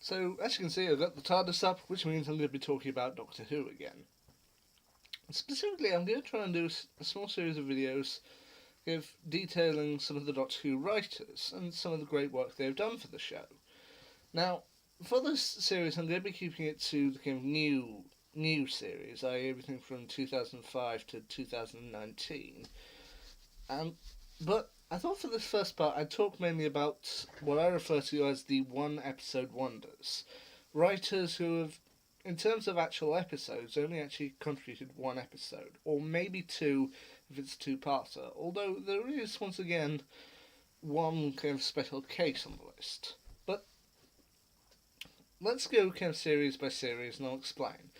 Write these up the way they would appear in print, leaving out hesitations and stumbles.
So, as you can see, I've got the TARDIS up, which means I'm going to be talking about Doctor Who again. Specifically, I'm going to try and do a small series of videos detailing some of the Doctor Who writers and some of the great work they've done for the show. Now, for this series, I'm going to be keeping it to the kind of new series, i.e. everything from 2005 to 2019. But I thought for this first part I'd talk mainly about what I refer to as the one-episode wonders. Writers who have, in terms of actual episodes, only actually contributed one episode, or maybe two if it's a two-parter, although there is, once again, one kind of special case on the list. But let's go kind of series by series and I'll explain.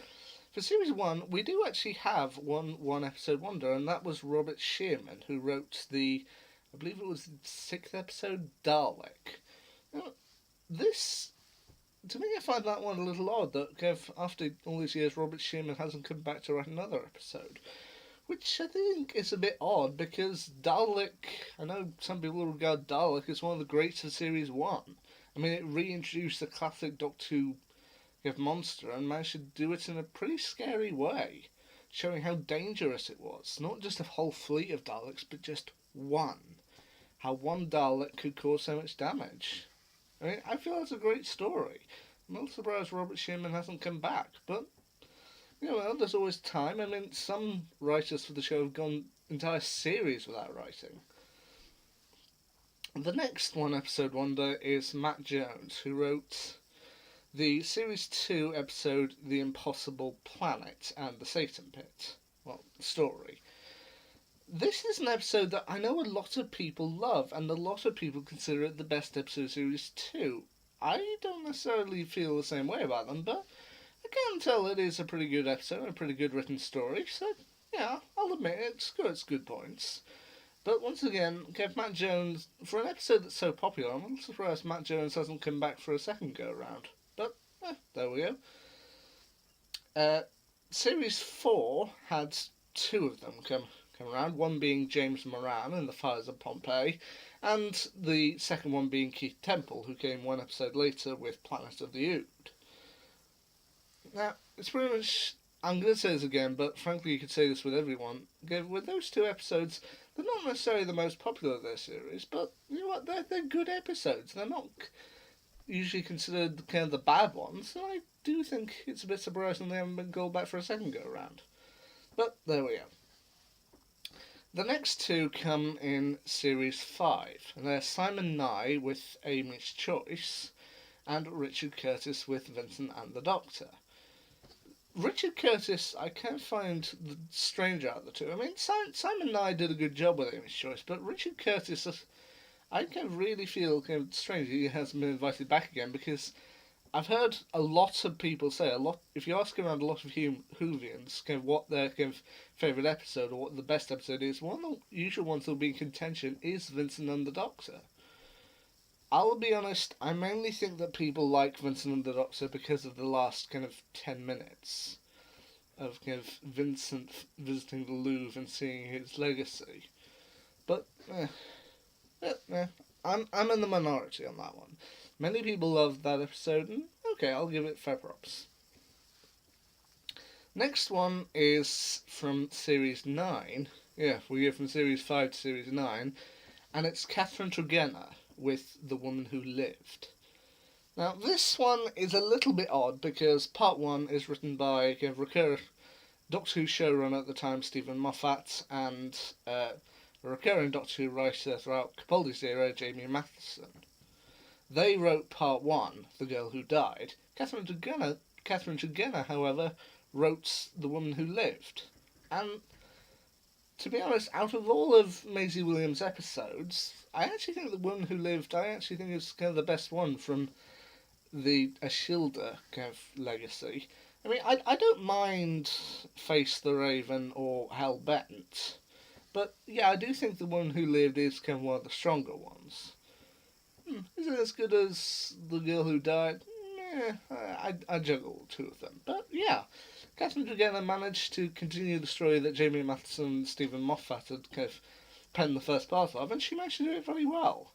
For series 1, we do actually have one episode wonder, and that was Robert Shearman, who wrote I believe it was the 6th episode, Dalek. Now, this, to me, I find that one a little odd, that after all these years, Robert Shearman hasn't come back to write another episode. Which I think is a bit odd, because Dalek, I know some people regard Dalek as one of the greats of Series 1. I mean, it reintroduced the classic Doctor Who monster and managed to do it in a pretty scary way, showing how dangerous it was. Not just a whole fleet of Daleks, but just one. How one Dalek could cause so much damage. I mean, I feel that's a great story. I'm not surprised Robert Shearman hasn't come back, but, there's always time. I mean, some writers for the show have gone entire series without writing. The next one episode wonder is Matt Jones, who wrote the Series 2 episode The Impossible Planet and the Satan Pit. Well, story. This is an episode that I know a lot of people love, and a lot of people consider it the best episode of Series 2. I don't necessarily feel the same way about them, but I can tell it is a pretty good episode, a pretty good written story, so yeah, I'll admit it's good points. But once again, Matt Jones, for an episode that's so popular, I'm not surprised Matt Jones hasn't come back for a second go-around. But, there we go. Series 4 had two of them come around, one being James Moran in The Fires of Pompeii, and the second one being Keith Temple, who came one episode later with Planet of the Ood. Now, it's pretty much, I'm going to say this again, but frankly you could say this with everyone, with those two episodes, they're not necessarily the most popular of their series, but you know what, they're good episodes. They're not usually considered kind of the bad ones, and I do think it's a bit surprising they haven't been called back for a second go-around. But there we go. The next two come in Series 5, and they're Simon Nye with Amy's Choice, and Richard Curtis with Vincent and the Doctor. Richard Curtis, I can't find the stranger out of the two. I mean, Simon Nye did a good job with Amy's Choice, but Richard Curtis, I can really feel kind of strange he hasn't been invited back again, because I've heard a lot of people say, if you ask around a lot of Whovians kind of what their kind of favourite episode or what the best episode is, one of the usual ones that will be in contention is Vincent and the Doctor. I'll be honest, I mainly think that people like Vincent and the Doctor because of the last kind of 10 minutes of kind of Vincent visiting the Louvre and seeing his legacy. But, I'm in the minority on that one. Many people love that episode, and okay, I'll give it fair props. Next one is from Series 9. Yeah, we go from Series 5 to Series 9, and it's Catherine Tregenna with The Woman Who Lived. Now, this one is a little bit odd, because Part 1 is written by Doctor Who showrunner at the time, Stephen Moffat, and a recurring Doctor Who writer throughout Capaldi's era, Jamie Matheson. They wrote Part 1, The Girl Who Died. Catherine Tregenna, however, wrote The Woman Who Lived. And, to be honest, out of all of Maisie Williams' episodes, I actually think The Woman Who Lived, is kind of the best one from the Ashilda kind of legacy. I mean, I don't mind Face the Raven or Hell Bent, but yeah, I do think The Woman Who Lived is kind of one of the stronger ones. Is it as good as The Girl Who Died? I juggle two of them. But yeah, Catherine Tregenna managed to continue the story that Jamie Matheson and Stephen Moffat had kind of penned the first part of, and she managed to do it very well.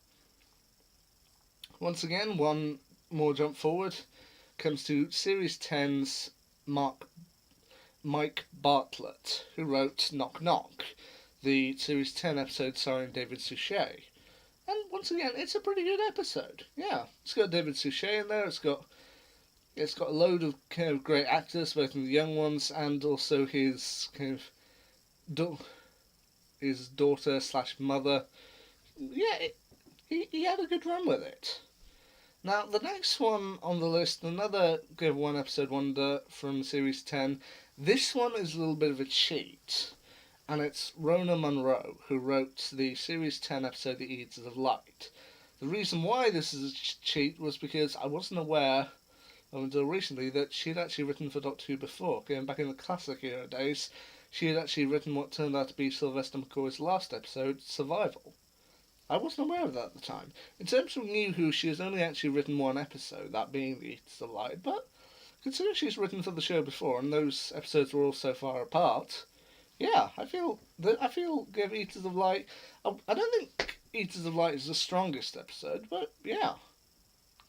Once again, one more jump forward. comes to Series 10's Mike Bartlett, who wrote Knock Knock, the Series 10 episode starring David Suchet. And once again, it's a pretty good episode. Yeah, it's got David Suchet in there. It's got a load of kind of great actors, both in the young ones and also his kind of his daughter slash mother. Yeah, he had a good run with it. Now the next one on the list, another good one episode wonder from Series 10. This one is a little bit of a cheat. And it's Rona Munro, who wrote the Series 10 episode The Eaters of Light. The reason why this is a cheat was because I wasn't aware, until recently, that she had actually written for Doctor Who before. Going back in the classic era days, she had actually written what turned out to be Sylvester McCoy's last episode, Survival. I wasn't aware of that at the time. In terms of NuWho, she has only actually written one episode, that being The Eaters of Light, but considering she's written for the show before, and those episodes were all so far apart, yeah, I feel give Eaters of Light. I don't think Eaters of Light is the strongest episode, but yeah,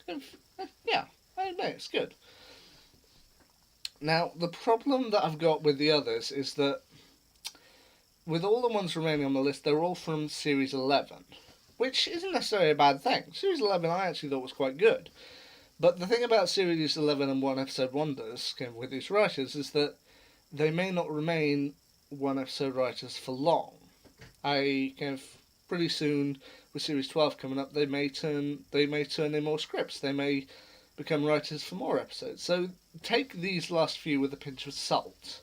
I admit it's good. Now the problem that I've got with the others is that with all the ones remaining on the list, they're all from Series 11, which isn't necessarily a bad thing. Series 11 I actually thought was quite good, but the thing about Series 11 and one episode wonders with these writers is that they may not remain one episode writers for long. Pretty soon with Series 12 coming up, they may turn in more scripts. They may become writers for more episodes. So take these last few with a pinch of salt.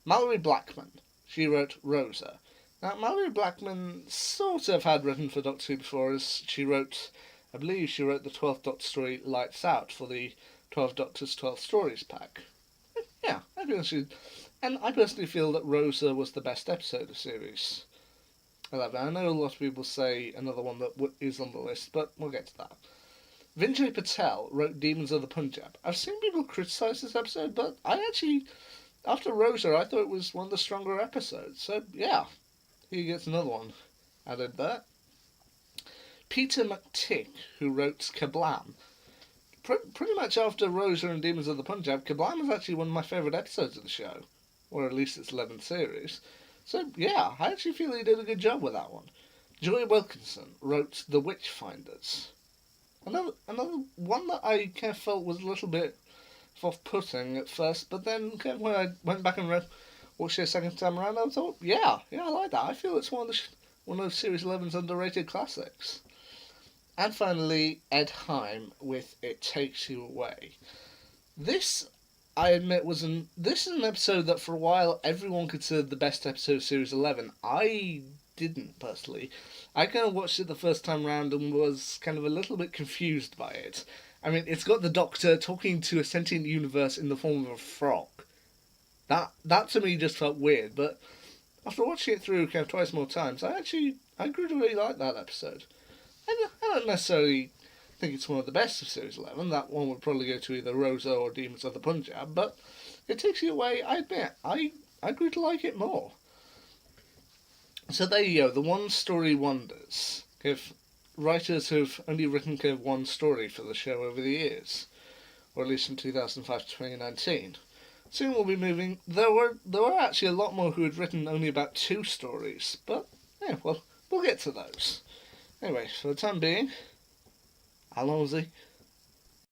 Mallory Blackman, she wrote Rosa. Now Mallory Blackman sort of had written for Doctor Who before, as I believe she wrote the 12th Doctor story Lights Out for the 12 Doctors 12 Stories pack. Yeah, and I personally feel that Rosa was the best episode of Series 11. I know a lot of people say another one that is on the list, but we'll get to that. Vinjay Patel wrote Demons of the Punjab. I've seen people criticise this episode, but I actually, after Rosa, I thought it was one of the stronger episodes. So, yeah, he gets another one added there. Peter McTick, who wrote Kablam. Pretty much after Rosa and Demons of the Punjab, Kablam is actually one of my favourite episodes of the show. Or at least its 11th series. So, yeah, I actually feel he did a good job with that one. Joy Wilkinson wrote The Witchfinders. Another one that I kind of felt was a little bit off-putting at first, but then when I went back and watched it a second time around, I thought, yeah, I like that. I feel it's one of Series 11's underrated classics. And finally, Ed Heim with It Takes You Away. This, I admit, this is an episode that for a while everyone considered the best episode of Series 11. I didn't, personally. I kind of watched it the first time round and was kind of a little bit confused by it. I mean, it's got the Doctor talking to a sentient universe in the form of a frog. That to me just felt weird, but after watching it through kind of twice more times, I grew to really like that episode. I don't necessarily think it's one of the best of Series 11. That one would probably go to either Rosa or Demons of the Punjab, but It Takes You Away, I admit, I grew to like it more. So there you go, the one-story wonders. Writers who've only written one story for the show over the years, or at least from 2005 to 2019. Soon we'll be moving. There were actually a lot more who had written only about 2 stories, but yeah, well, we'll get to those. Anyway, for the time being, Alonzi.